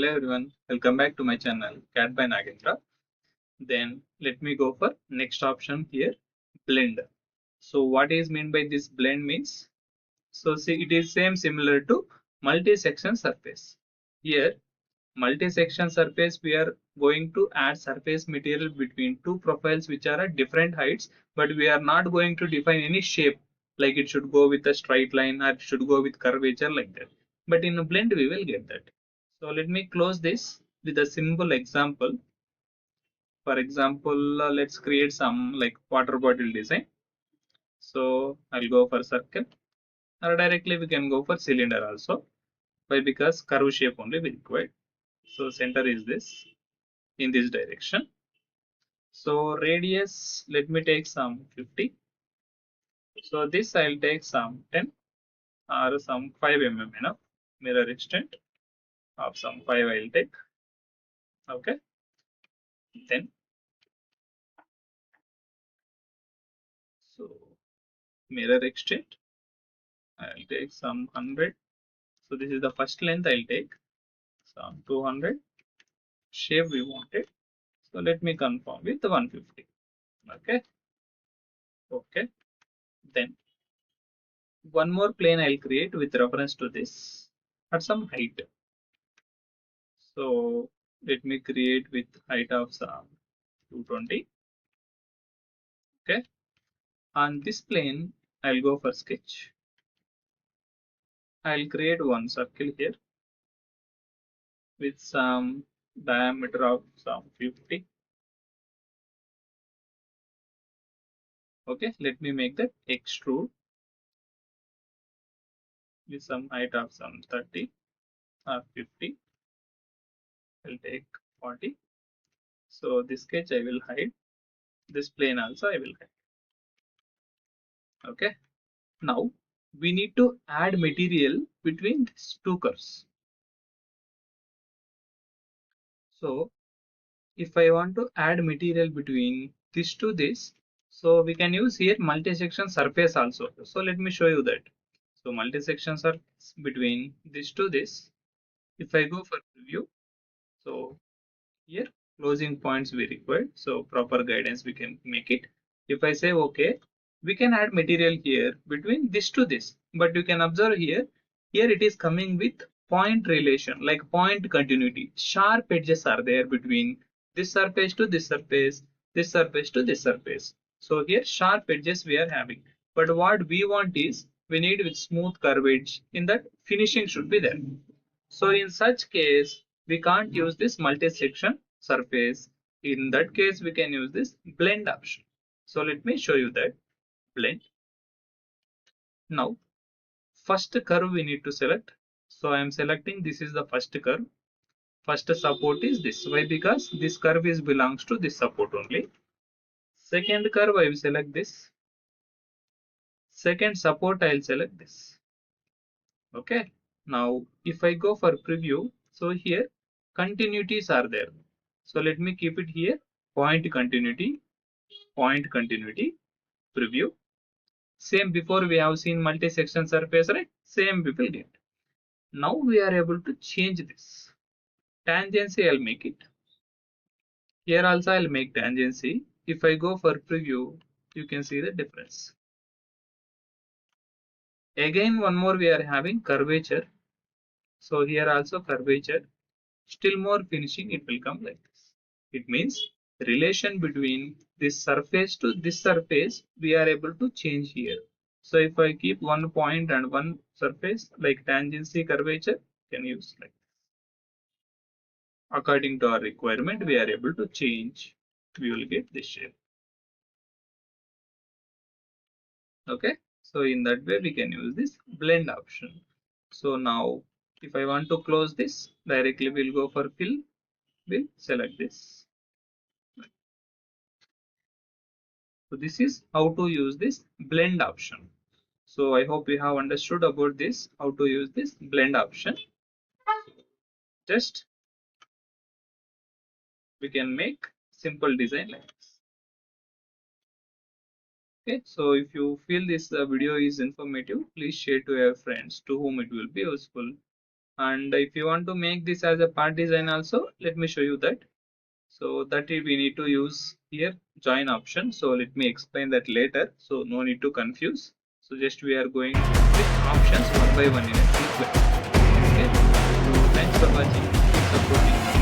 Hello everyone, welcome back to my channel Cat by Nagendra. Then let me go for next option here, blend. So what is meant by this blend means? So see, it is similar to multi-section surface. Here multi-section surface, we are going to add surface material between two profiles which are at different heights, but we are not going to define any shape like it should go with a straight line or it should go with curvature like that. But in a blend we will get that. So let me close this with a simple example. For example, let's create some like water bottle design. So I'll go for circle, or directly we can go for cylinder also. Why? Because curve shape only we require. So center is this in this direction. So radius, let me take some 50. So this I'll take some 10 or some 5 mm enough. Mirror extent of some 5 I'll take. Okay. Then so mirror extent I'll take some 100. So this is the first length I'll take some 200. Shape we wanted. So let me confirm with 150. Okay. Okay. Then one more plane I'll create with reference to this at some height. So let me create with height of some 220. Okay. On this plane, I'll go for sketch. I'll create one circle here with some diameter of some 50. Okay. Let me make that extrude with some height of some 30 or 50. I'll take 40. So this sketch I will hide. This plane also I will hide. Okay. Now we need to add material between these two curves. So if I want to add material between this to this, so we can use here multi-section surface also. So let me show you that. So multi-section surface between this to this. If I go for preview, so here closing points we required. So proper guidance we can make it. If I say okay, we can add material here between this to this. But you can observe here, it is coming with point relation, like point continuity. Sharp edges are there between this surface to this surface, this surface to this surface. So here sharp edges we are having. But what we want is, we need with smooth curve edge, in that finishing should be there. So in such case, we can't use this multi-section surface. In that case, we can use this blend option. So let me show you that blend. Now, first curve we need to select. So I am selecting, this is the first curve. First support is this. Why? Because this curve is belongs to this support only. Second curve I will select this. Second support I will select this. Okay. Now, if I go for preview, so here continuities are there. So let me keep it here. Point continuity, preview. Same before we have seen multi-section surface, right? Same we will get. Now we are able to change this. Tangency, I'll make it. Here also I'll make tangency. If I go for preview, you can see the difference. Again, one more we are having curvature. So here also curvature. Still more finishing, it will come like this. It means relation between this surface to this surface, we are able to change here. So if I keep one point and one surface, like tangency curvature, can use like this. According to our requirement, we are able to change. We will get this shape. Okay. So in that way, we can use this blend option. So now, if I want to close this, directly we'll go for fill. We'll select this. So this is how to use this blend option. So I hope you have understood about this, how to use this blend option. Just we can make simple design like this. Okay, so if you feel this video is informative, please share to your friends to whom it will be useful. And if you want to make this as a part design also, let me show you that. So that we need to use here join option. So let me explain that later. So no need to confuse. So just we are going with options one by one in a sequence. Okay. So thanks for watching. Keep supporting.